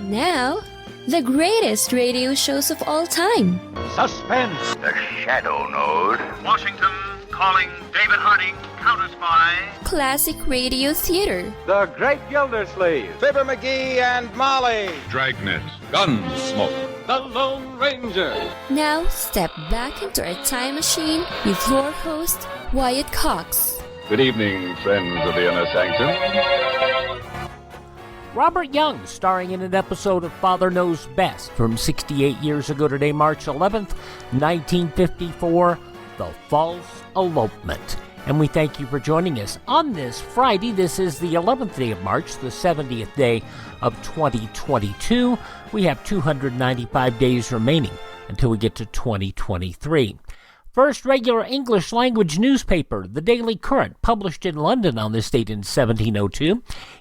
Now, the greatest radio shows of all time. Suspense. The Shadow Node. Washington calling David Harding, counter-spy. Classic radio theater. The Great Gildersleeve. Fibber McGee and Molly. Dragnet. Gunsmoke. The Lone Ranger. Now, step back into a time machine with your host, Wyatt Cox. Good evening, friends of the Inner Sanctum. Robert Young, starring in an episode of Father Knows Best from 68 years ago today, March 11th, 1954, The False Elopement. And we thank you for joining us on this Friday. This is the 11th day of March, the 70th day of 2022. We have 295 days remaining until we get to 2023. First regular English language newspaper, the Daily Current, published in London on this date in 1702.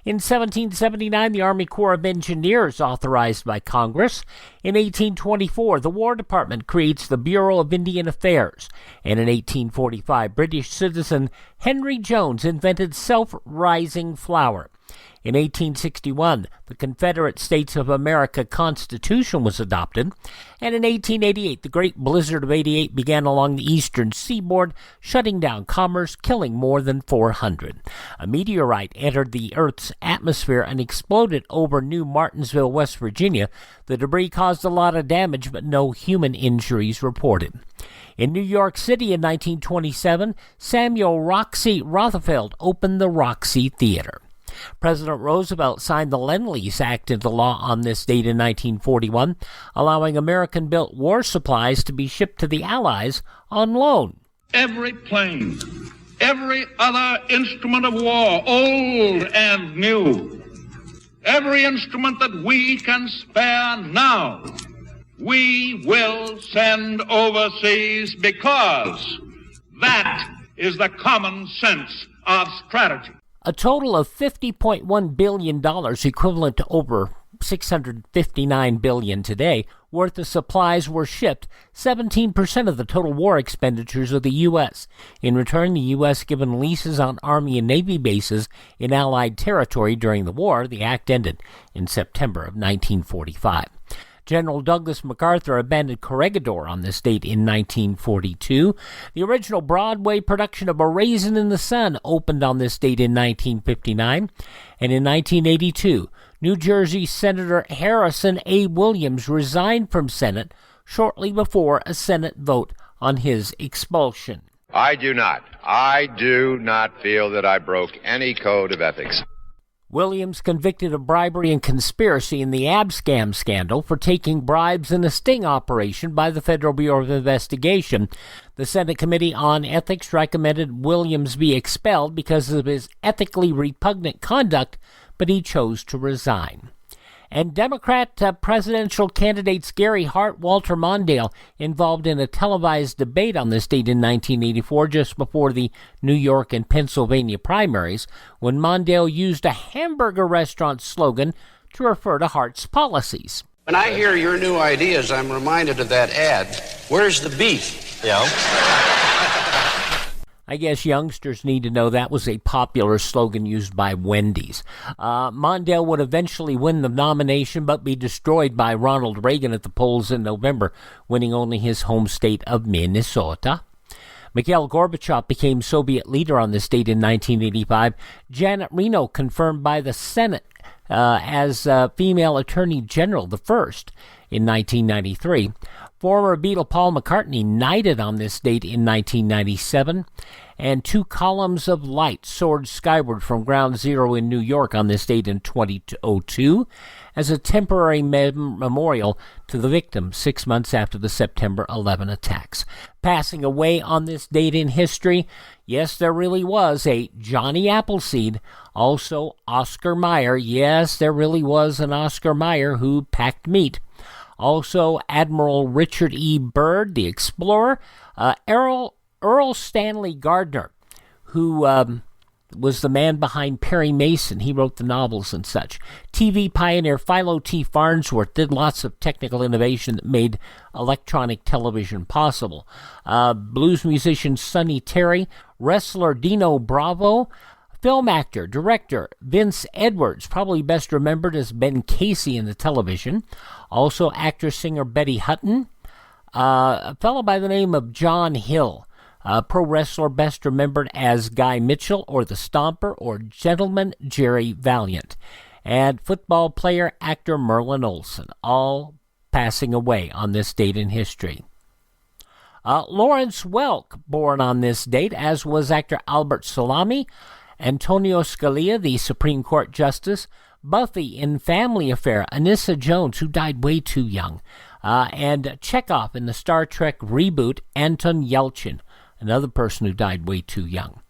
In 1779, the Army Corps of Engineers, authorized by Congress. In 1824, the War Department creates the Bureau of Indian Affairs. And in 1845, British citizen Henry Jones invented self-rising flour. In 1861, the Confederate States of America Constitution was adopted, and in 1888, the Great Blizzard of '88 began along the eastern seaboard, shutting down commerce, killing more than 400. A meteorite entered the Earth's atmosphere and exploded over New Martinsville, West Virginia. The debris caused a lot of damage, but no human injuries reported. In New York City in 1927, Samuel Roxy Rothafeld opened the Roxy Theater. President Roosevelt signed the Lend-Lease Act into law on this date in 1941, allowing American-built war supplies to be shipped to the Allies on loan. Every plane, every other instrument of war, old and new, every instrument that we can spare now, we will send overseas because that is the common sense of strategy. A total of $50.1 billion, equivalent to over $659 billion today, worth of supplies were shipped, 17% of the total war expenditures of the U.S. In return, the U.S. given leases on Army and Navy bases in Allied territory during the war. The act ended in September of 1945. General Douglas Macarthur abandoned Corregidor on this date in 1942. The original Broadway production of A Raisin in the Sun opened on this date in 1959. And in 1982, New Jersey Senator Harrison A. Williams resigned from Senate shortly before a Senate vote on his expulsion. I do not feel that I broke any code of ethics. Williams convicted of bribery and conspiracy in the Abscam scandal for taking bribes in a sting operation by the Federal Bureau of Investigation. The Senate Committee on Ethics recommended Williams be expelled because of his ethically repugnant conduct, but he chose to resign. And Democrat presidential candidates Gary Hart, Walter Mondale involved in a televised debate on this date in 1984, just before the New York and Pennsylvania primaries, when Mondale used a hamburger restaurant slogan to refer to Hart's policies. When I hear your new ideas, I'm reminded of that ad. Where's the beef? Yeah. I guess youngsters need to know that was a popular slogan used by Wendy's. Mondale would eventually win the nomination, but be destroyed by Ronald Reagan at the polls in November, winning only his home state of Minnesota. Mikhail Gorbachev became Soviet leader on this date in 1985. Janet Reno confirmed by the Senate as female Attorney General, the first, in 1993. Former Beatle Paul McCartney knighted on this date in 1997, and 2 columns of light soared skyward from Ground Zero in New York on this date in 2002 as a temporary memorial to the victims 6 months after the September 11 attacks. Passing away on this date in history, yes, there really was a Johnny Appleseed, also Oscar Mayer. Yes, there really was an Oscar Mayer who packed meat. Also, Admiral Richard E. Byrd, the explorer, Earl Stanley Gardner, who was the man behind Perry Mason. He wrote the novels and such. TV pioneer Philo T. Farnsworth did lots of technical innovation that made electronic television possible. Blues musician Sonny Terry, wrestler Dino Bravo, Film actor, director Vince Edwards, probably best remembered as Ben Casey in the television. Also actor-singer Betty Hutton. A fellow by the name of John Hill. Pro wrestler best remembered as Guy Mitchell or The Stomper or Gentleman Jerry Valiant. And football player, actor Merlin Olsen, all passing away on this date in history. Lawrence Welk, born on this date, as was actor Albert Salami, Antonio Scalia, the Supreme Court Justice, Buffy in Family Affair, Anissa Jones, who died way too young, and Chekhov in the Star Trek reboot, Anton Yelchin, another person who died way too young.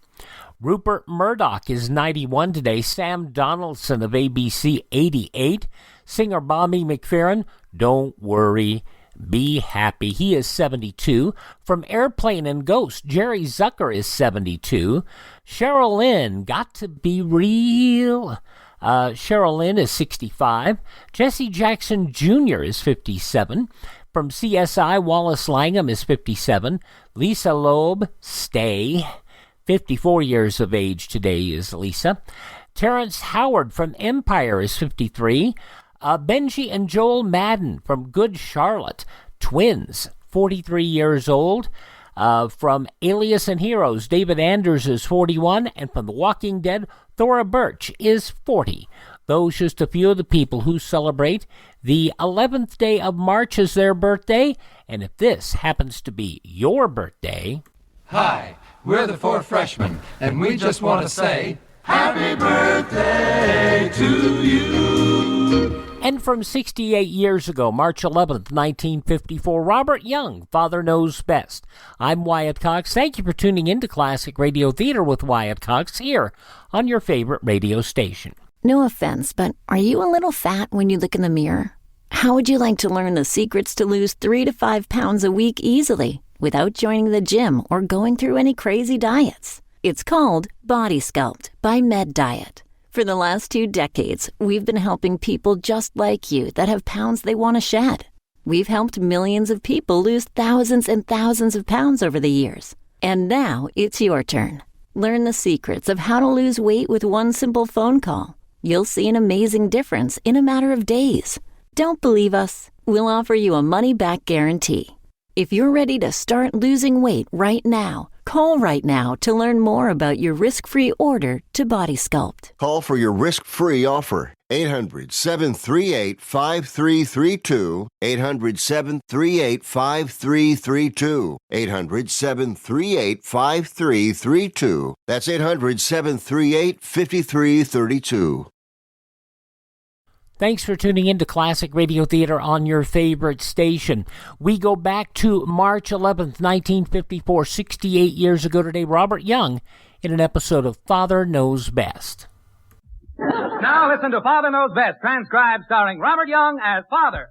Rupert Murdoch is 91 today. Sam Donaldson of ABC, 88. Singer Bobby McFerrin, don't worry, be happy. He is 72. From Airplane and Ghost, Jerry Zucker is 72. Cheryl Lynn, Got to Be Real. Cheryl Lynn is 65. Jesse Jackson Jr. is 57. From CSI, Wallace Langham is 57. Lisa Loeb, Stay. 54 years of age today is Lisa. Terrence Howard from Empire is 53. Benji and Joel Madden from Good Charlotte, twins, 43 years old. From Alias and Heroes, David Anders is 41. And from The Walking Dead, Thora Birch is 40. Those just a few of the people who celebrate the 11th day of March as their birthday. And if this happens to be your birthday... Hi, we're the four freshmen, and we just want to say, Happy birthday to you! And from 68 years ago, March 11th, 1954, Robert Young, Father Knows Best. I'm Wyatt Cox. Thank you for tuning in to Classic Radio Theater with Wyatt Cox here on your favorite radio station. No offense, but are you a little fat when you look in the mirror? How would you like to learn the secrets to lose 3 to 5 pounds a week easily without joining the gym or going through any crazy diets? It's called Body Sculpt by Med Diet. For the last 2 decades, we've been helping people just like you that have pounds they want to shed. We've helped millions of people lose thousands and thousands of pounds over the years. And now it's your turn. Learn the secrets of how to lose weight with one simple phone call. You'll see an amazing difference in a matter of days. Don't believe us? We'll offer you a money-back guarantee. If you're ready to start losing weight right now, call right now to learn more about your risk-free order to Body Sculpt. Call for your risk-free offer. 800-738-5332. 800-738-5332. 800-738-5332. That's 800-738-5332. Thanks for tuning in to Classic Radio Theater on your favorite station. We go back to March 11th, 1954, 68 years ago today. Robert Young in an episode of Father Knows Best. Now listen to Father Knows Best, transcribed starring Robert Young as Father.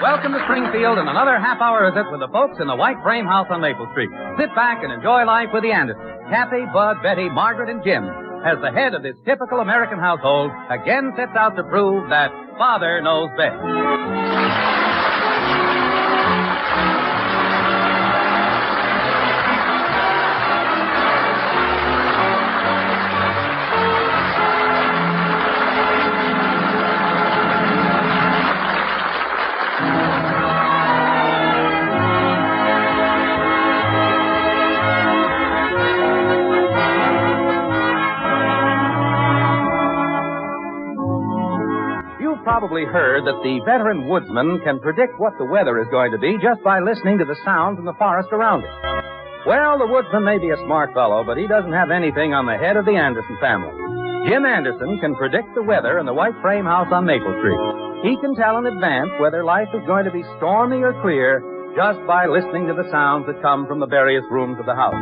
Welcome to Springfield and another half-hour visit with the folks in the white frame house on Maple Street. Sit back and enjoy life with the Andersons. Kathy, Bud, Betty, Margaret, and Jim, as the head of this typical American household, again sets out to prove that Father knows best. Probably heard that the veteran woodsman can predict what the weather is going to be just by listening to the sounds in the forest around him. Well, the woodsman may be a smart fellow, but he doesn't have anything on the head of the Anderson family. Jim Anderson can predict the weather in the white frame house on Maple Street. He can tell in advance whether life is going to be stormy or clear just by listening to the sounds that come from the various rooms of the house.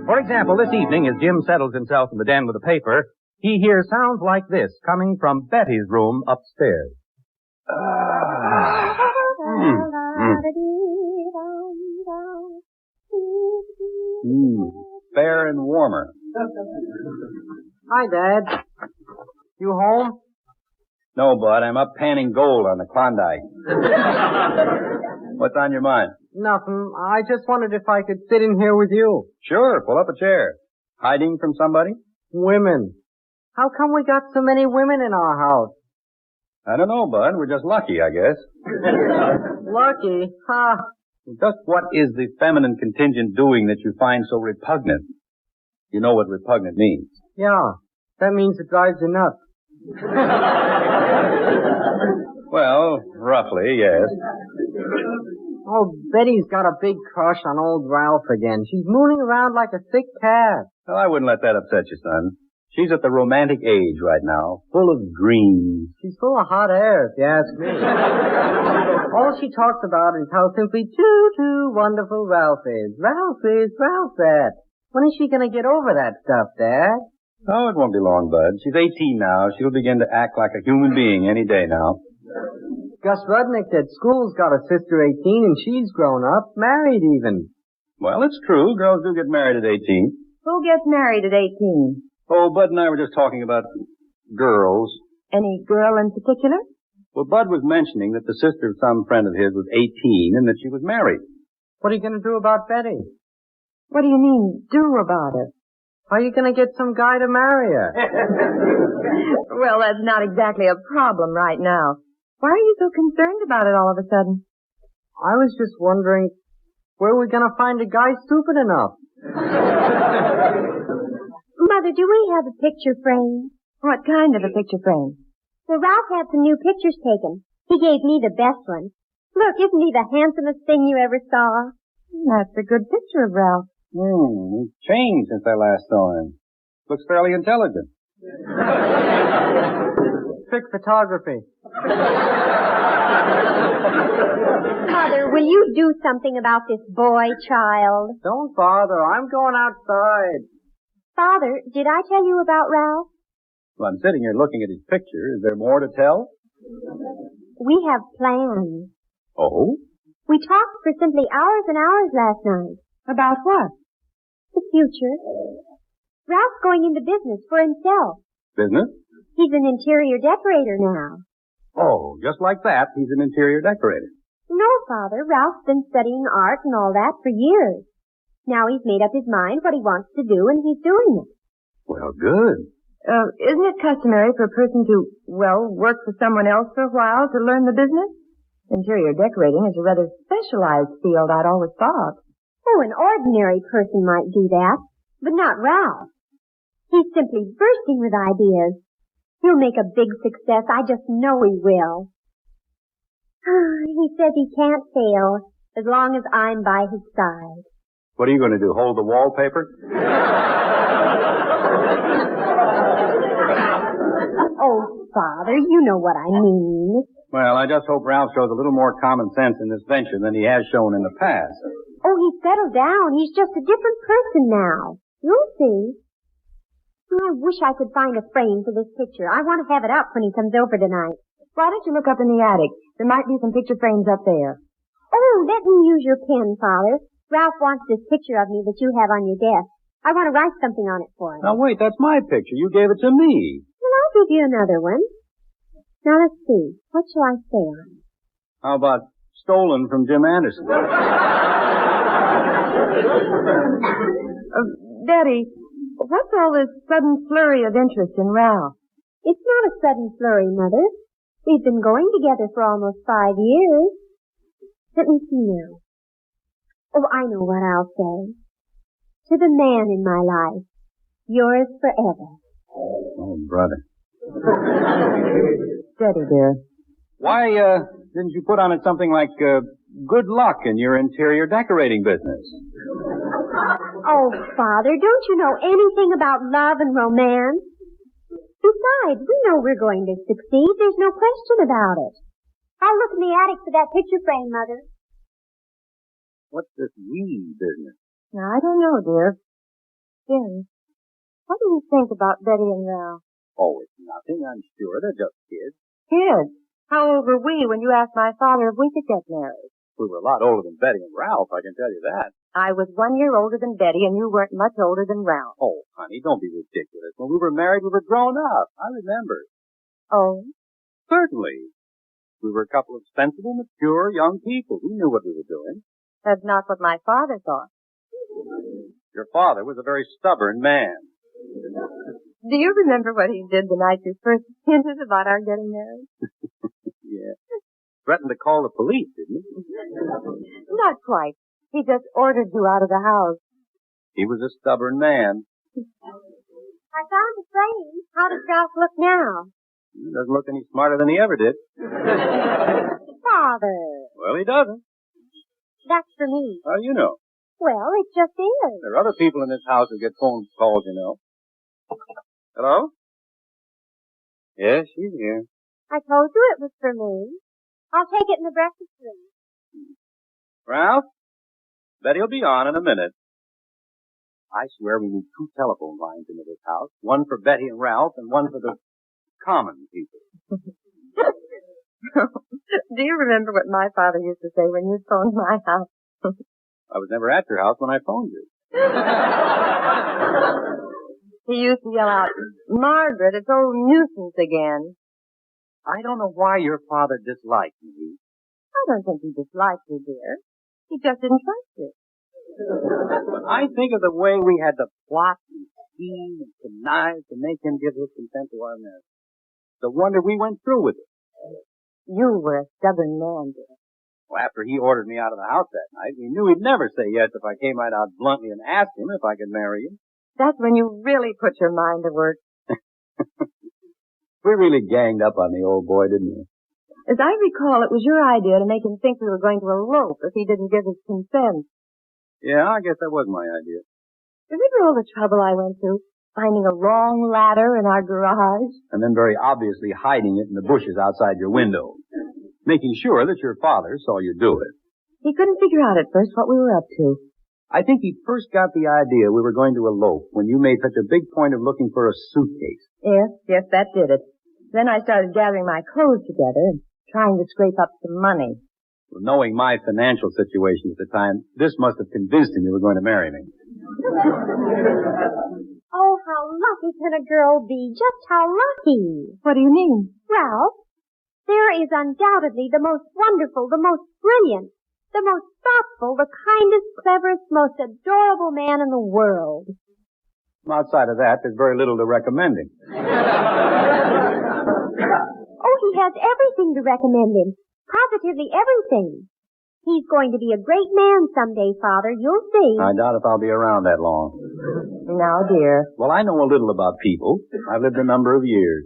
For example, this evening, as Jim settles himself in the den with a paper, he hears sounds like this coming from Betty's room upstairs. Fair and warmer. Hi, Dad. You home? No, Bud, I'm up panning gold on the Klondike. What's on your mind? Nothing. I just wondered if I could sit in here with you. Sure, pull up a chair. Hiding from somebody? Women. How come we got so many women in our house? I don't know, Bud. We're just lucky, I guess. Lucky? Ha! Just what is the feminine contingent doing that you find so repugnant? You know what repugnant means. Yeah, that means it drives you nuts. Well, roughly, yes. Oh, Betty's got a big crush on old Ralph again. She's mooning around like a sick cat. Well, I wouldn't let that upset you, son. She's at the romantic age right now, full of dreams. She's full of hot air, if you ask me. All she talks about is how simply too wonderful Ralph is. Ralph is, Ralph that. When is she gonna get over that stuff, Dad? Oh, it won't be long, Bud. She's 18 now. She'll begin to act like a human being any day now. Gus Rudnick at school's got a sister 18 and she's grown up, married even. Well, it's true. Girls do get married at 18. Who gets married at 18? Oh, Bud and I were just talking about girls. Any girl in particular? Well, Bud was mentioning that the sister of some friend of his was 18 and that she was married. What are you going to do about Betty? What do you mean, do about her? Are you going to get some guy to marry her? Well, that's not exactly a problem right now. Why are you so concerned about it all of a sudden? I was just wondering where we're going to find a guy stupid enough. Mother, do we have a picture frame? What kind of a picture frame? Well, Ralph had some new pictures taken. He gave me the best one. Look, isn't he the handsomest thing you ever saw? That's a good picture of Ralph. He's changed since I last saw him. Looks fairly intelligent. Trick photography. Mother, will you do something about this boy child? Don't bother. I'm going outside. Father, did I tell you about Ralph? Well, I'm sitting here looking at his picture. Is there more to tell? We have plans. Oh? We talked for simply hours and hours last night. About what? The future. Ralph's going into business for himself. Business? He's an interior decorator now. Oh, just like that, he's an interior decorator. No, Father. Ralph's been studying art and all that for years. Now he's made up his mind what he wants to do, and he's doing it. Well, good. Isn't it customary for a person to, work for someone else for a while to learn the business? Interior decorating is a rather specialized field, I'd always thought. Oh, an ordinary person might do that, but not Ralph. He's simply bursting with ideas. He'll make a big success. I just know he will. He says he can't fail as long as I'm by his side. What are you going to do, hold the wallpaper? Oh, Father, you know what I mean. Well, I just hope Ralph shows a little more common sense in this venture than he has shown in the past. Oh, he's settled down. He's just a different person now. You'll see. I wish I could find a frame for this picture. I want to have it up when he comes over tonight. Why don't you look up in the attic? There might be some picture frames up there. Oh, let me use your pen, Father. Ralph wants this picture of me that you have on your desk. I want to write something on it for him. Now, wait, that's my picture. You gave it to me. Well, I'll give you another one. Now, let's see. What shall I say on it? How about stolen from Jim Anderson? Daddy, what's all this sudden flurry of interest in Ralph? It's not a sudden flurry, Mother. We've been going together for almost 5 years. Let me see now. Oh, I know what I'll say. To the man in my life, yours forever. Oh, brother. Steady, dear. Why, didn't you put on it something like, good luck in your interior decorating business? Oh, Father, don't you know anything about love and romance? Besides, we know we're going to succeed. There's no question about it. I'll look in the attic for that picture frame, Mother. What's this we business? Now, I don't know, dear. Dear, what do you think about Betty and Ralph? Oh, it's nothing, I'm sure. They're just kids. Kids? How old were we when you asked my father if we could get married? We were a lot older than Betty and Ralph, I can tell you that. I was 1 year older than Betty, and you weren't much older than Ralph. Oh, honey, don't be ridiculous. When we were married, we were grown up. I remember. Oh? Certainly. We were a couple of sensible, mature young people who knew what we were doing. That's not what my father thought. Your father was a very stubborn man. Do you remember what he did the night you first hinted about our getting married? Yeah. Threatened to call the police, didn't he? Not quite. He just ordered you out of the house. He was a stubborn man. I found the frame. How does Ralph look now? He doesn't look any smarter than he ever did. Father. Well, he doesn't. That's for me. How do you know? Well, it just is. There are other people in this house who get phone calls, you know. Hello? Yes, she's here. I told you it was for me. I'll take it in the breakfast room. Ralph? Betty'll be on in a minute. I swear we need 2 telephone lines into this house. One for Betty and Ralph and one for the common people. Do you remember what my father used to say when you phoned my house? I was never at your house when I phoned you. He used to yell out, Margaret, it's old nuisance again. I don't know why your father disliked me. I don't think he disliked you, dear. He just didn't trust you. But I think of the way we had to plot and scheme and connive to make him give his consent to our marriage. The wonder we went through with it. You were a stubborn man, dear. Well, after he ordered me out of the house that night, we knew he'd never say yes if I came right out bluntly and asked him if I could marry him. That's when you really put your mind to work. We really ganged up on the old boy, didn't we? As I recall, it was your idea to make him think we were going to elope if he didn't give his consent. Yeah, I guess that was my idea. Remember all the trouble I went through? Finding a long ladder in our garage? And then very obviously hiding it in the bushes outside your window. Making sure that your father saw you do it. He couldn't figure out at first what we were up to. I think he first got the idea we were going to elope when you made such a big point of looking for a suitcase. Yes, that did it. Then I started gathering my clothes together and trying to scrape up some money. Well, knowing my financial situation at the time, this must have convinced him you were going to marry me. Oh, how lucky can a girl be? Just how lucky. What do you mean? Ralph, there is undoubtedly the most wonderful, the most brilliant, the most thoughtful, the kindest, cleverest, most adorable man in the world. Outside of that, there's very little to recommend him. Oh, he has everything to recommend him. Positively everything. He's going to be a great man someday, Father. You'll see. I doubt if I'll be around that long. Now, dear. Well, I know a little about people. I've lived a number of years.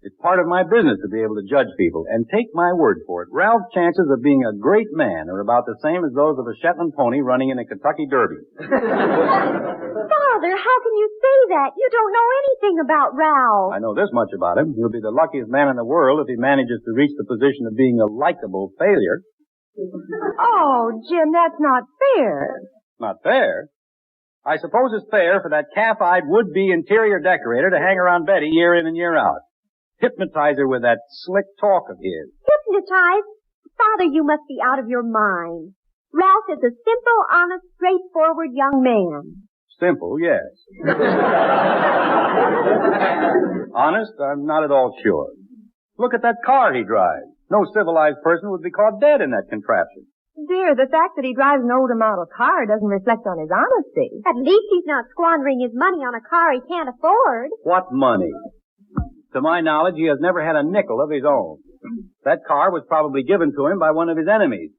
It's part of my business to be able to judge people. And take my word for it, Ralph's chances of being a great man are about the same as those of a Shetland pony running in a Kentucky Derby. Father, how can you say that? You don't know anything about Ralph. I know this much about him. He'll be the luckiest man in the world if he manages to reach the position of being a likable failure. Oh, Jim, that's not fair. Not fair? I suppose it's fair for that calf-eyed would-be interior decorator to hang around Betty year in and year out. Hypnotize her with that slick talk of his. Hypnotize? Father, you must be out of your mind. Ralph is a simple, honest, straightforward young man. Simple, yes. Honest, I'm not at all sure. Look at that car he drives. No civilized person would be caught dead in that contraption. Dear, the fact that he drives an older model car doesn't reflect on his honesty. At least he's not squandering his money on a car he can't afford. What money? To my knowledge, he has never had a nickel of his own. That car was probably given to him by one of his enemies.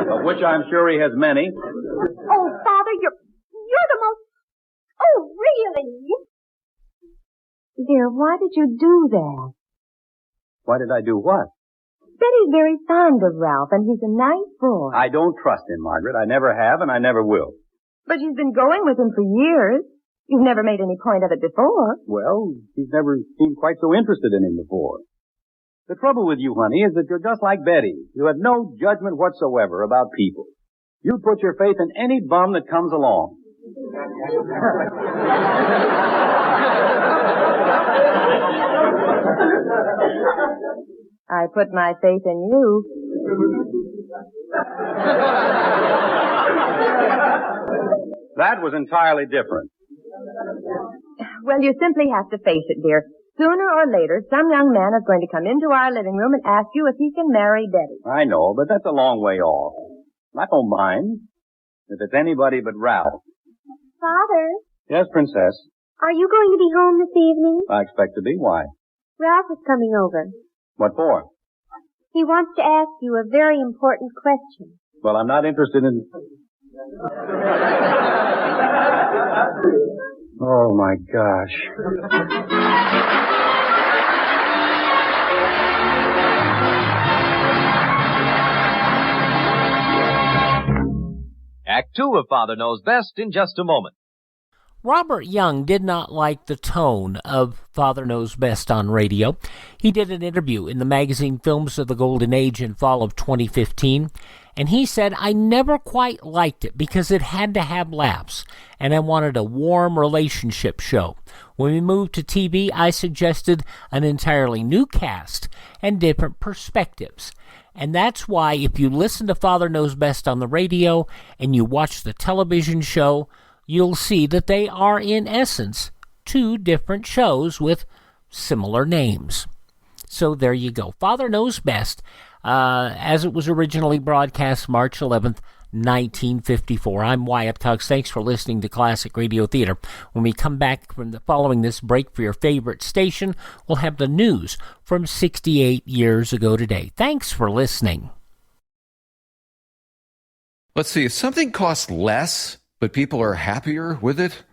Of which I'm sure he has many. Oh, Father, you're the most... Oh, really? Dear, why did you do that? Why did I do what? Betty's very fond of Ralph, and he's a nice boy. I don't trust him, Margaret. I never have, and I never will. But she's been going with him for years. You've never made any point of it before. Well, she's never seemed quite so interested in him before. The trouble with you, honey, is that you're just like Betty. You have no judgment whatsoever about people. You put your faith in any bum that comes along. I put my faith in you. That was entirely different. Well, you simply have to face it, dear. Sooner or later, some young man is going to come into our living room and ask you if he can marry Betty. I know, but that's a long way off. I don't mind. If it's anybody but Ralph. Father, Yes, Princess. are you going to be home this evening? I expect to be. Why? Ralph is coming over. What for? He wants to ask you a very important question. Well, I'm not interested in... Oh, my gosh. Act 2 of Father Knows Best in just a moment. Robert Young did not like the tone of Father Knows Best on radio. He did an interview in the magazine Films of the Golden Age in fall of 2015, and he said, "I never quite liked it because it had to have laughs, and I wanted a warm relationship show. When we moved to TV, I suggested an entirely new cast and different perspectives. And that's why if you listen to Father Knows Best on the radio and you watch the television show, you'll see that they are, in essence, two different shows with similar names." So there you go. Father Knows Best, as it was originally broadcast March 11th, 1954. I'm Wyatt Cox. Thanks for listening to Classic Radio Theater. When we come back following this break for your favorite station, we'll have the news from 68 years ago today. Thanks for listening. Let's see, if something costs less, but people are happier with it,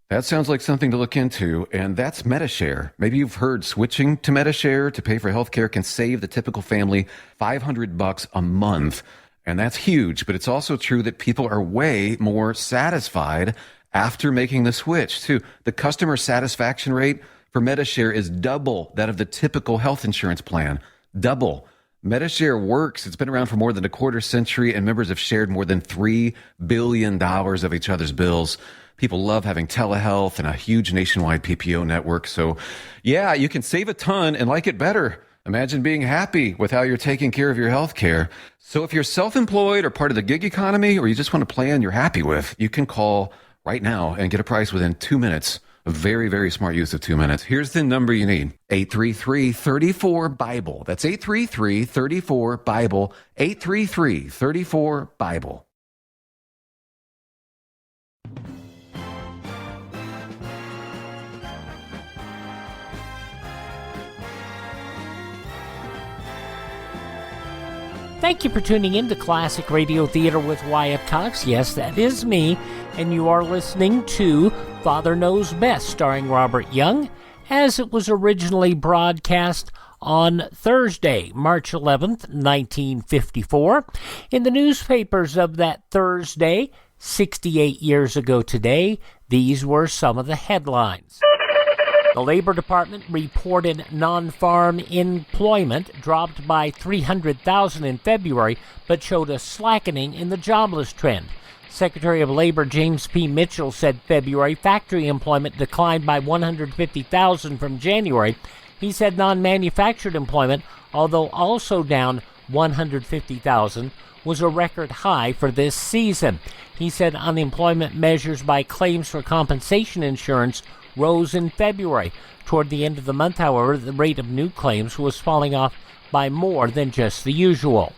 that sounds like something to look into, and that's MediShare. Maybe you've heard switching to MediShare to pay for healthcare can save the typical family $500 a month, and that's huge, but it's also true that people are way more satisfied after making the switch, too. The customer satisfaction rate for MediShare is double that of the typical health insurance plan. Double. MediShare works. It's been around for more than a quarter century, and members have shared more than $3 billion of each other's bills. People love having telehealth and a huge nationwide PPO network. So, yeah, you can save a ton and like it better. Imagine being happy with how you're taking care of your health care. So if you're self-employed or part of the gig economy, or you just want a plan you're happy with, you can call right now and get a price within 2 minutes. A very, very smart use of 2 minutes. Here's the number you need. 833-34-BIBLE. That's 833-34-BIBLE. 833-34-BIBLE. Thank you for tuning in to Classic Radio Theater with Wyatt Cox. Yes, that is me, and you are listening to Father Knows Best, starring Robert Young, as it was originally broadcast on Thursday, March 11th, 1954. In the newspapers of that Thursday, 68 years ago today, these were some of the headlines. The Labor Department reported non-farm employment dropped by 300,000 in February, but showed a slackening in the jobless trend. Secretary of Labor James P. Mitchell said February factory employment declined by 150,000 from January. He said non-manufactured employment, although also down 150,000, was a record high for this season. He said unemployment measures by claims for compensation insurance rose in February. Toward the end of the month, however, the rate of new claims was falling off by more than just the usual.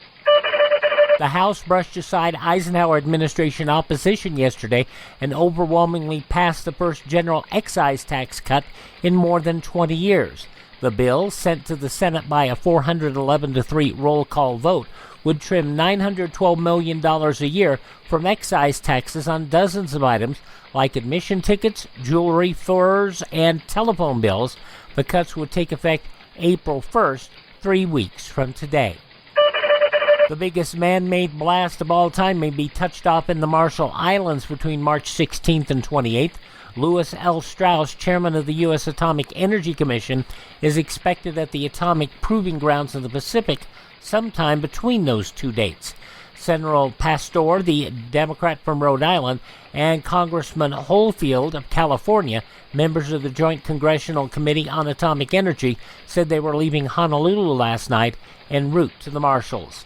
The House brushed aside Eisenhower administration opposition yesterday and overwhelmingly passed the first general excise tax cut in more than 20 years. The bill, sent to the Senate by a 411-3 roll call vote, would trim $912 million a year from excise taxes on dozens of items like admission tickets, jewelry, furs, and telephone bills. The cuts would take effect April 1st, 3 weeks from today. The biggest man-made blast of all time may be touched off in the Marshall Islands between March 16th and 28th. Lewis L. Strauss, chairman of the U.S. Atomic Energy Commission, is expected at the Atomic Proving Grounds in the Pacific sometime between those two dates. Senator Pastor, the Democrat from Rhode Island, and Congressman Holyfield of California, members of the Joint Congressional Committee on Atomic Energy, said they were leaving Honolulu last night en route to the Marshalls.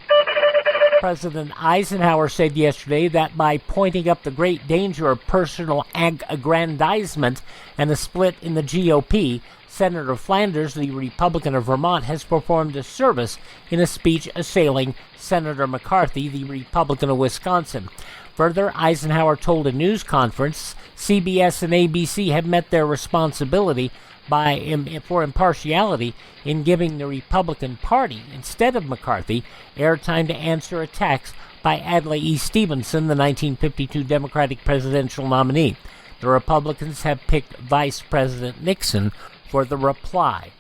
President Eisenhower said yesterday that by pointing up the great danger of personal aggrandizement and a split in the GOP, Senator Flanders, the Republican of Vermont, has performed a service in a speech assailing Senator McCarthy, the Republican of Wisconsin. Further, Eisenhower told a news conference CBS and ABC have met their responsibility for impartiality in giving the Republican Party, instead of McCarthy, airtime to answer attacks by Adlai E. Stevenson, the 1952 Democratic presidential nominee. The Republicans have picked Vice President Nixon for the reply.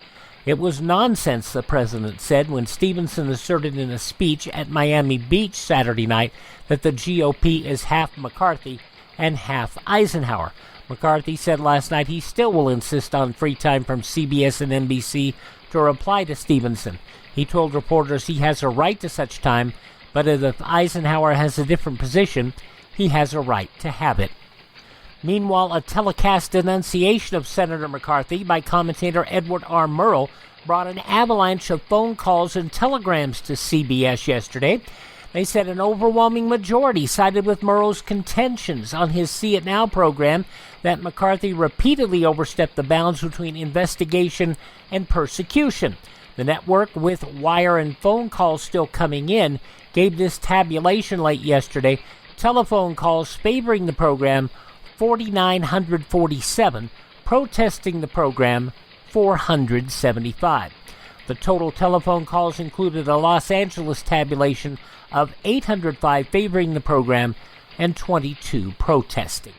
It was nonsense, the president said, when Stevenson asserted in a speech at Miami Beach Saturday night that the GOP is half McCarthy and half Eisenhower. McCarthy said last night he still will insist on free time from CBS and NBC to reply to Stevenson. He told reporters he has a right to such time, but if Eisenhower has a different position, he has a right to have it. Meanwhile, a telecast denunciation of Senator McCarthy by commentator Edward R. Murrow brought an avalanche of phone calls and telegrams to CBS yesterday. They said an overwhelming majority sided with Murrow's contentions on his See It Now program that McCarthy repeatedly overstepped the bounds between investigation and persecution. The network, with wire and phone calls still coming in, gave this tabulation late yesterday. Telephone calls favoring the program, 4,947, protesting the program, 475. The total telephone calls included a Los Angeles tabulation of 805 favoring the program and 22 protesting.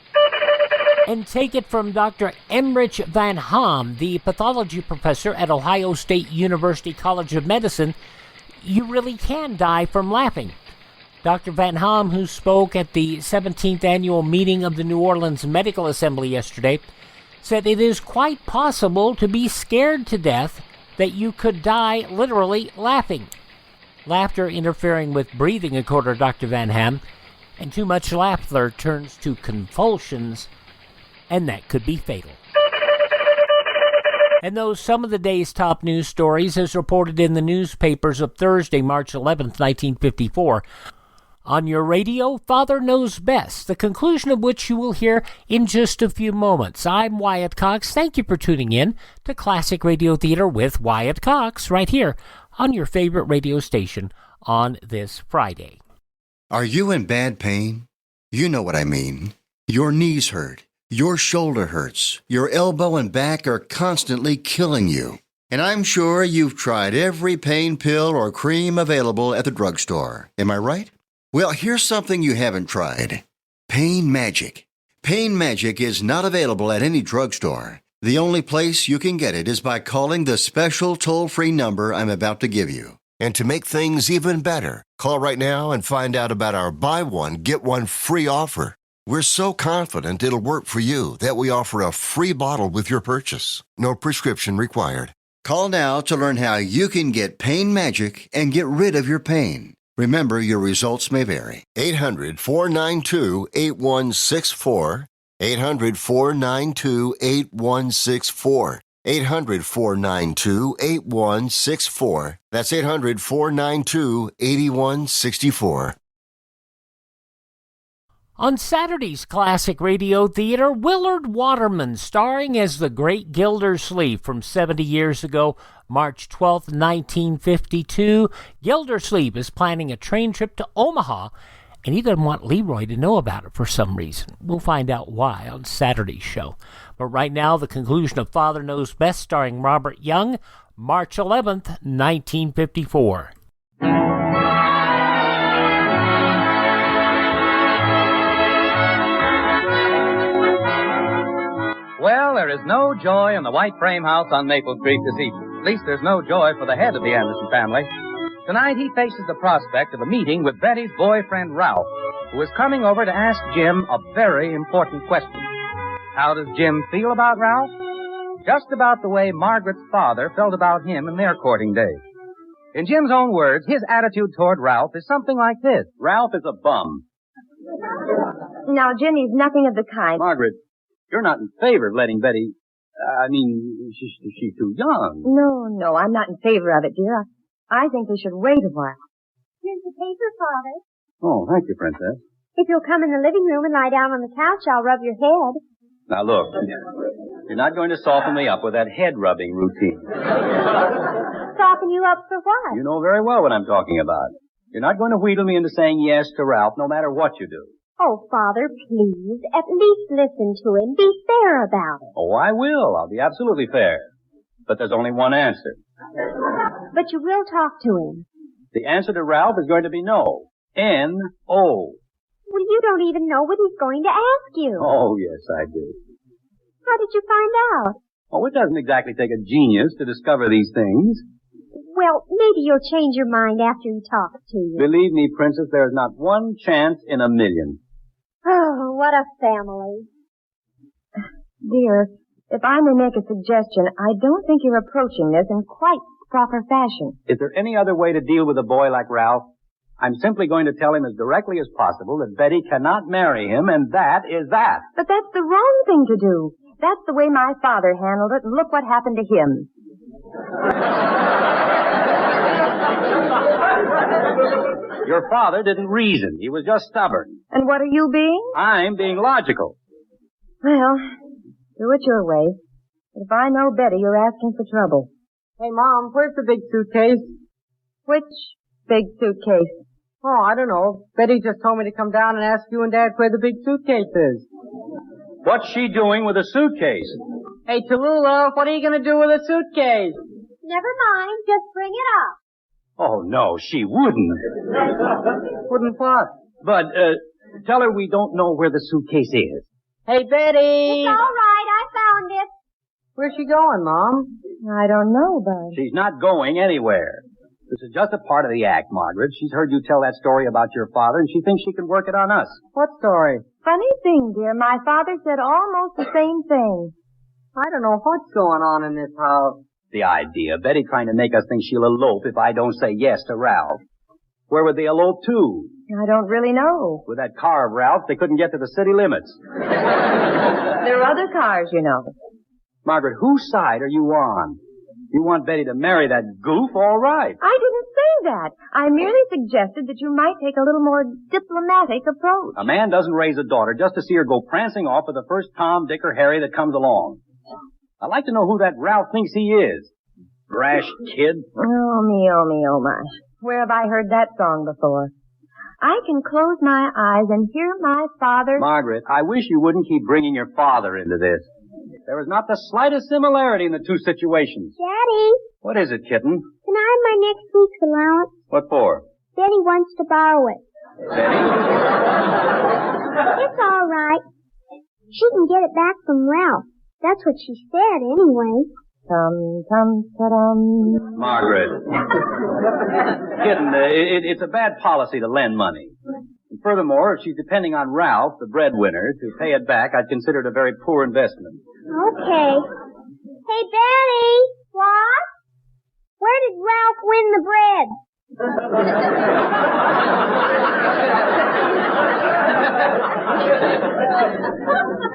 And take it from Dr. Emmerich Van Ham, the pathology professor at Ohio State University College of Medicine, you really can die from laughing. Dr. Van Ham, who spoke at the 17th annual meeting of the New Orleans Medical Assembly yesterday, said it is quite possible to be scared to death that you could die literally laughing. Laughter interfering with breathing, according to Dr. Van Ham, and too much laughter turns to convulsions, and that could be fatal. And those some of the day's top news stories as reported in the newspapers of Thursday, March 11th, 1954. On your radio, Father Knows Best, the conclusion of which you will hear in just a few moments. I'm Wyatt Cox. Thank you for tuning in to Classic Radio Theater with Wyatt Cox right here on your favorite radio station on this Friday. Are you in bad pain? You know what I mean. Your knees hurt. Your shoulder hurts. Your elbow and back are constantly killing you. And I'm sure you've tried every pain pill or cream available at the drugstore. Am I right? Well, here's something you haven't tried. Pain Magic. Pain Magic is not available at any drugstore. The only place you can get it is by calling the special toll-free number I'm about to give you. And to make things even better, call right now and find out about our buy one, get one free offer. We're so confident it'll work for you that we offer a free bottle with your purchase. No prescription required. Call now to learn how you can get Pain Magic and get rid of your pain. Remember, your results may vary. 800-492-8164. 800-492-8164. 800-492-8164. That's 800-492-8164. On Saturday's Classic Radio Theater, Willard Waterman, starring as the great Gildersleeve from 70 years ago, March 12, 1952. Gildersleeve is planning a train trip to Omaha, and he doesn't want Leroy to know about it for some reason. We'll find out why on Saturday's show. But right now, the conclusion of Father Knows Best, starring Robert Young, March 11th, 1954. Well, there is no joy in the white frame house on Maple Street this evening. At least there's no joy for the head of the Anderson family. Tonight he faces the prospect of a meeting with Betty's boyfriend Ralph, who is coming over to ask Jim a very important question. How does Jim feel about Ralph? Just about the way Margaret's father felt about him in their courting days. In Jim's own words, his attitude toward Ralph is something like this. Ralph is a bum. Now, Jimmy's nothing of the kind. Margaret, you're not in favor of letting Betty... she's too young. No, I'm not in favor of it, dear. I think they should wait a while. Here's the paper, Father. Oh, thank you, Princess. If you'll come in the living room and lie down on the couch, I'll rub your head. Now, look, you're not going to soften me up with that head-rubbing routine. Soften you up for what? You know very well what I'm talking about. You're not going to wheedle me into saying yes to Ralph, no matter what you do. Oh, Father, please, at least listen to him. Be fair about it. Oh, I will. I'll be absolutely fair. But there's only one answer. But you will talk to him. The answer to Ralph is going to be no. N-O. Well, you don't even know what he's going to ask you. Oh, yes, I do. How did you find out? Oh, it doesn't exactly take a genius to discover these things. Well, maybe you'll change your mind after he talks to you. Believe me, Princess, there's not one chance in a million. Oh, what a family. Dear, if I may make a suggestion, I don't think you're approaching this in quite proper fashion. Is there any other way to deal with a boy like Ralph? I'm simply going to tell him as directly as possible that Betty cannot marry him, and that is that. But that's the wrong thing to do. That's the way my father handled it, and look what happened to him. Your father didn't reason. He was just stubborn. And what are you being? I'm being logical. Well, do it your way. But if I know Betty, you're asking for trouble. Hey, Mom, where's the big suitcase? Which big suitcase? Oh, I don't know. Betty just told me to come down and ask you and Dad where the big suitcase is. What's she doing with a suitcase? Hey, Tallulah, what are you going to do with a suitcase? Never mind, just bring it up. Oh, no, she wouldn't. Wouldn't what? But, tell her we don't know where the suitcase is. Hey, Betty! It's all right, I found it. Where's she going, Mom? I don't know, Bud. She's not going anywhere. This is just a part of the act, Margaret. She's heard you tell that story about your father, and she thinks she can work it on us. What story? Funny thing, dear. My father said almost the same thing. I don't know what's going on in this house. The idea. Betty trying to make us think she'll elope if I don't say yes to Ralph. Where would they elope to? I don't really know. With that car of Ralph, they couldn't get to the city limits. There are other cars, you know. Margaret, whose side are you on? You want Betty to marry that goof? All right. I didn't say that. I merely suggested that you might take a little more diplomatic approach. A man doesn't raise a daughter just to see her go prancing off with the first Tom, Dick, or Harry that comes along. I'd like to know who that Ralph thinks he is. Brash kid. Oh, me, oh, my. Where have I heard that song before? I can close my eyes and hear my father... Margaret, I wish you wouldn't keep bringing your father into this. There is not the slightest similarity in the two situations. Daddy. What is it, kitten? Can I have my next week's allowance? What for? Betty wants to borrow it. Betty? It's all right. She can get it back from Ralph. That's what she said, anyway. Tum-tum-ta-dum. Margaret. Kitten, it's a bad policy to lend money. And furthermore, if she's depending on Ralph, the breadwinner, to pay it back, I'd consider it a very poor investment. Okay. Hey, Betty! What? Where did Ralph win the bread?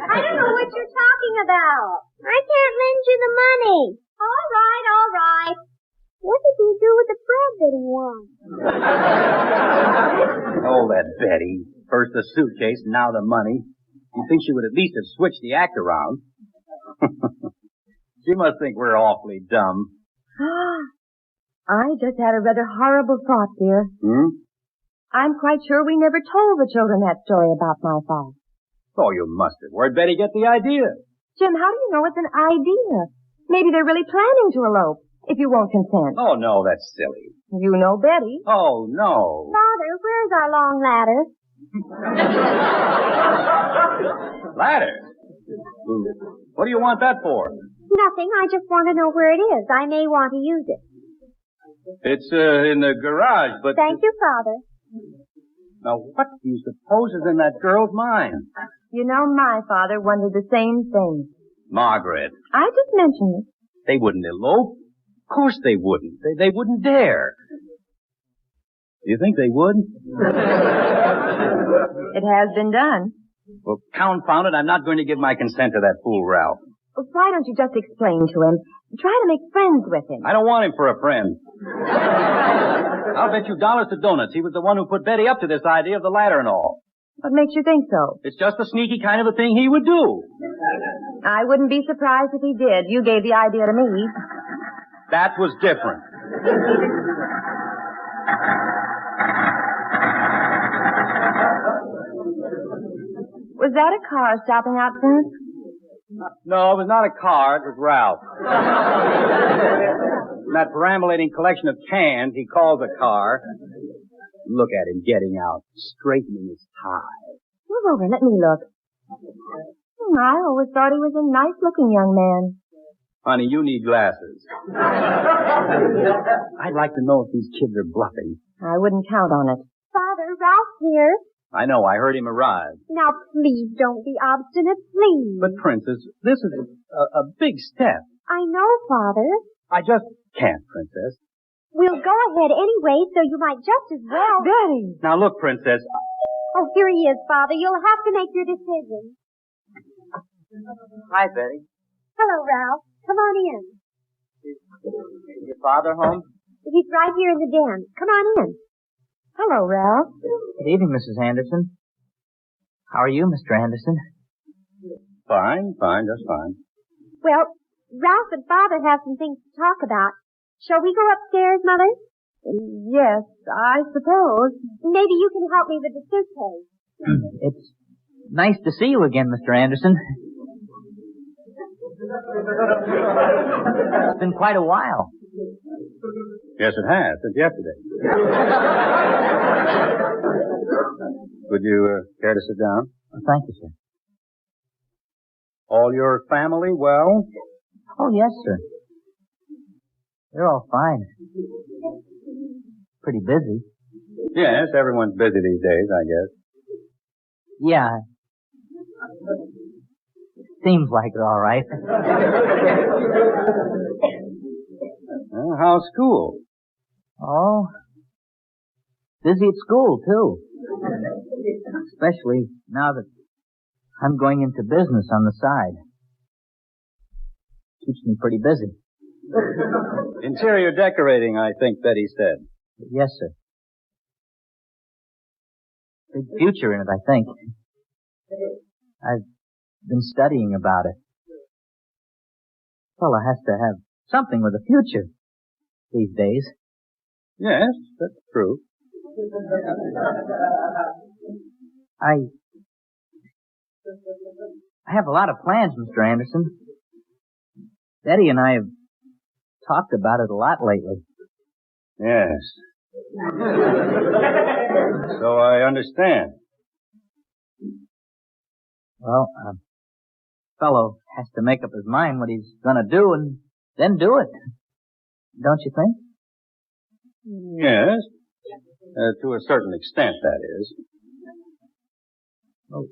I don't know what you're talking about. I can't lend you the money. All right. What did he do with the bread that he won? Oh, that Betty. First the suitcase, now the money. You'd think she would at least have switched the act around. She must think we're awfully dumb. I just had a rather horrible thought, dear. I'm quite sure we never told the children that story about my father. Oh, you must have. Where'd Betty get the idea? Jim, how do you know it's an idea? Maybe they're really planning to elope, if you won't consent. Oh, no, that's silly. You know Betty. Oh, no. Father, where's our long ladder? Ladder? What do you want that for? Nothing. I just want to know where it is. I may want to use it. It's in the garage, but... Thank you, Father. Now, what do you suppose is in that girl's mind? You know, my father wondered the same thing. Margaret. I just mentioned it. They wouldn't elope. Of course they wouldn't. They wouldn't dare. Do you think they would? It has been done. Well, confound it, I'm not going to give my consent to that fool Ralph. Why don't you just explain to him? Try to make friends with him. I don't want him for a friend. I'll bet you dollars to donuts he was the one who put Betty up to this idea of the ladder and all. What makes you think so? It's just the sneaky kind of a thing he would do. I wouldn't be surprised if he did. You gave the idea to me. That was different. Was that a car stopping out front? No, it was not a car. It was Ralph. That perambulating collection of cans he calls a car. Look at him getting out, straightening his tie. Move over, let me look. I always thought he was a nice-looking young man. Honey, you need glasses. I'd like to know if these kids are bluffing. I wouldn't count on it. Father, Ralph's here. I know, I heard him arrive. Now, please don't be obstinate, please. But, Princess, this is a big step. I know, Father. I just can't, Princess. We'll go ahead anyway, so you might just as well. Daddy! Now, look, Princess. Oh, here he is, Father. You'll have to make your decision. Hi, Betty. Hello, Ralph. Come on in. Is your father home? He's right here in the den. Come on in. Hello, Ralph. Good evening, Mrs. Anderson. How are you, Mr. Anderson? Fine, just fine. Well, Ralph and Father have some things to talk about. Shall we go upstairs, Mother? Yes, I suppose. Maybe you can help me with the suitcase. It's nice to see you again, Mr. Anderson. It's been quite a while. Yes, it has, since yesterday. Would you care to sit down? Thank you, sir. All your family well? Oh, yes, sir. They're all fine. Pretty busy. Yes, everyone's busy these days, I guess. Yeah. Seems like it, all right. Well, how's school? Oh, busy at school, too. Especially now that I'm going into business on the side. Keeps me pretty busy. Interior decorating, I think Betty said. Yes, sir. Big future in it, I think. I've been studying about it. Fella has to have something with a future these days. Yes, that's true. I have a lot of plans, Mr. Anderson. Betty and I have talked about it a lot lately. Yes. So I understand. Well, a fellow has to make up his mind what he's gonna do and then do it. Don't you think? Yes. To a certain extent, that is. Well,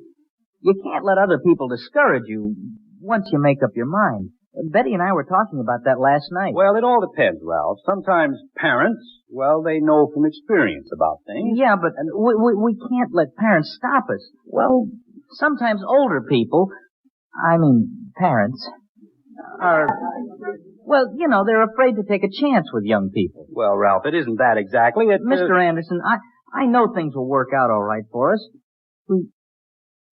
you can't let other people discourage you once you make up your mind. Betty and I were talking about that last night. Well, it all depends, Ralph. Sometimes parents, well, they know from experience about things. Yeah, but we can't let parents stop us. Well, sometimes older people, parents, are, well, you know, they're afraid to take a chance with young people. Well, Ralph, it isn't that exactly. Mr. Anderson, I know things will work out all right for us. We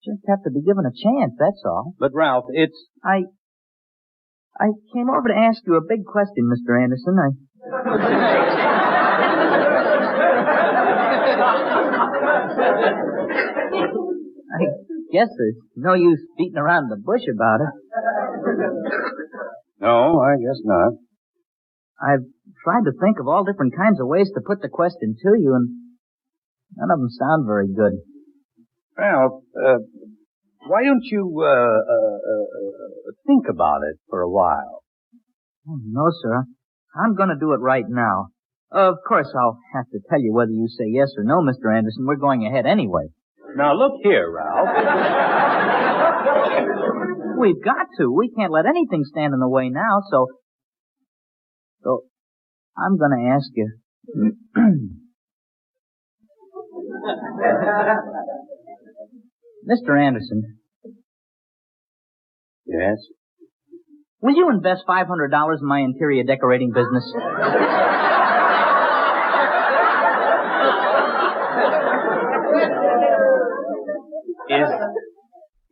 just have to be given a chance, that's all. But, Ralph, I came over to ask you a big question, Mr. Anderson. I guess there's no use beating around the bush about it. No, I guess not. I've tried to think of all different kinds of ways to put the question to you, and none of them sound very good. Ralph, why don't you, think about it for a while? Oh, no, sir. I'm going to do it right now. Of course, I'll have to tell you whether you say yes or no, Mr. Anderson. We're going ahead anyway. Now, look here, Ralph. We've got to. We can't let anything stand in the way now, so I'm going to ask you. Mr. Anderson. Yes? will you invest $500 in my interior decorating business?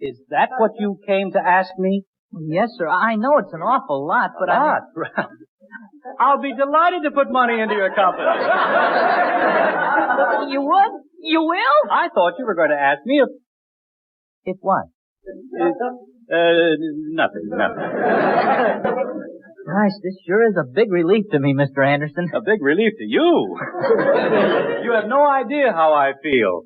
Is that what you came to ask me? Yes, sir. I know it's an awful lot, but I'll be delighted to put money into your company. You would? You will? I thought you were going to ask me if... If what? Nothing. Gosh, this sure is a big relief to me, Mr. Anderson. A big relief to you? You have no idea how I feel.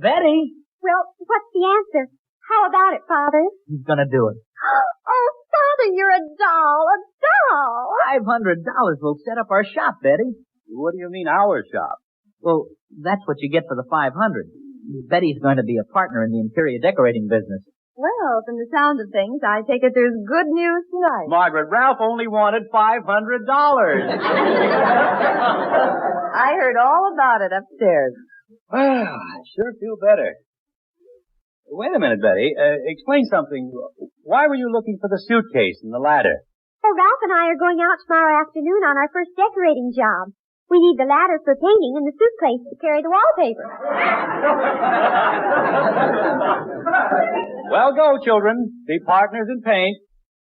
Betty? Well, what's the answer? How about it, Father? He's gonna do it. Oh, Father, you're a doll, a doll. $500 will set up our shop, Betty. What do you mean, our shop? Well, that's what you get for the $500. Betty's going to be a partner in the interior decorating business. Well, from the sound of things, I take it there's good news tonight. Margaret, Ralph only wanted $500. I heard all about it upstairs. Well, I sure feel better. Wait a minute, Betty. Explain something. Why were you looking for the suitcase and the ladder? Oh, Ralph and I are going out tomorrow afternoon on our first decorating job. We need the ladder for painting and the suitcase to carry the wallpaper. Well, go, children. Be partners in paint,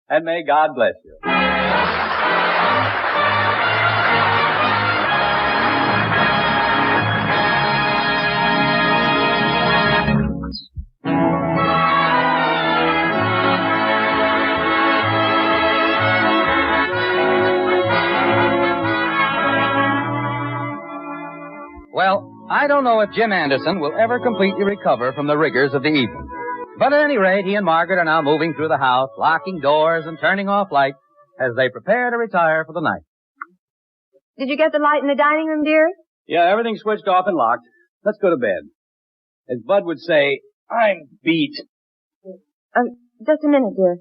and may God bless you. Well, I don't know if Jim Anderson will ever completely recover from the rigors of the evening. But at any rate, he and Margaret are now moving through the house, locking doors and turning off lights as they prepare to retire for the night. Did you get the light in the dining room, dear? Yeah, everything's switched off and locked. Let's go to bed. As Bud would say, I'm beat. Just a minute, dear.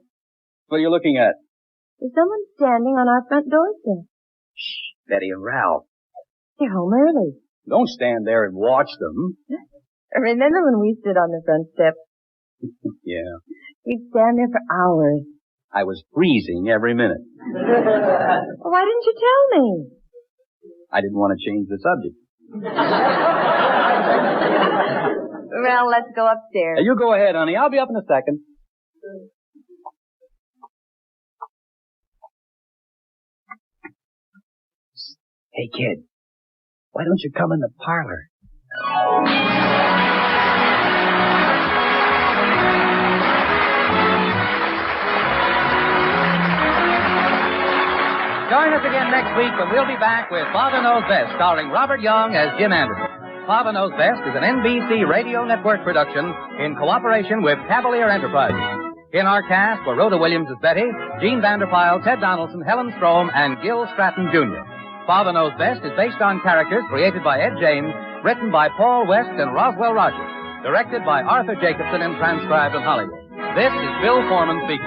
What are you looking at? There's someone standing on our front doorstep. Shh, Betty and Ralph. They're home early. Don't stand there and watch them. Remember when we stood on the front step? Yeah. We'd stand there for hours. I was freezing every minute. Well, why didn't you tell me? I didn't want to change the subject. Well, let's go upstairs. You go ahead, honey. I'll be up in a second. Hey, kid. Why don't you come in the parlor? Join us again next week when we'll be back with Father Knows Best, starring Robert Young as Jim Anderson. Father Knows Best is an NBC Radio Network production in cooperation with Cavalier Enterprises. In our cast were Rhoda Williams as Betty, Gene Vanderpyle, Ted Donaldson, Helen Strome, and Gil Stratton, Jr. Father Knows Best is based on characters created by Ed James, written by Paul West and Roswell Rogers, directed by Arthur Jacobson, and transcribed in Hollywood. This is Bill Foreman speaking.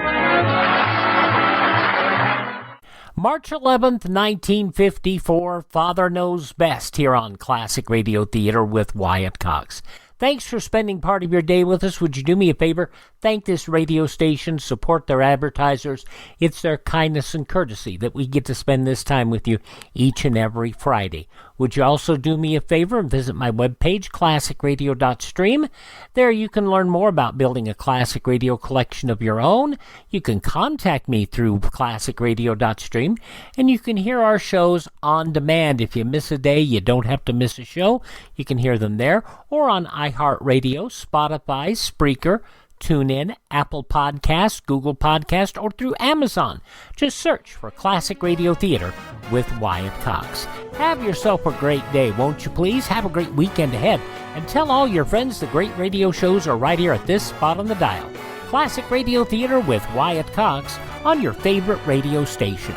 March 11th, 1954, Father Knows Best here on Classic Radio Theater with Wyatt Cox. Thanks for spending part of your day with us. Would you do me a favor? Thank this radio station, support their advertisers. It's their kindness and courtesy that we get to spend this time with you each and every Friday. Would you also do me a favor and visit my webpage, classicradio.stream? There you can learn more about building a classic radio collection of your own. You can contact me through classicradio.stream, and you can hear our shows on demand. If you miss a day, you don't have to miss a show. You can hear them there or on iHeartRadio, Spotify, Spreaker, TuneIn, Apple Podcasts, Google Podcasts, or through Amazon. Just search for Classic Radio Theater with Wyatt Cox. Have yourself a great day, won't you please? Have a great weekend ahead, and tell all your friends the great radio shows are right here at this spot on the dial. Classic Radio Theater with Wyatt Cox on your favorite radio station.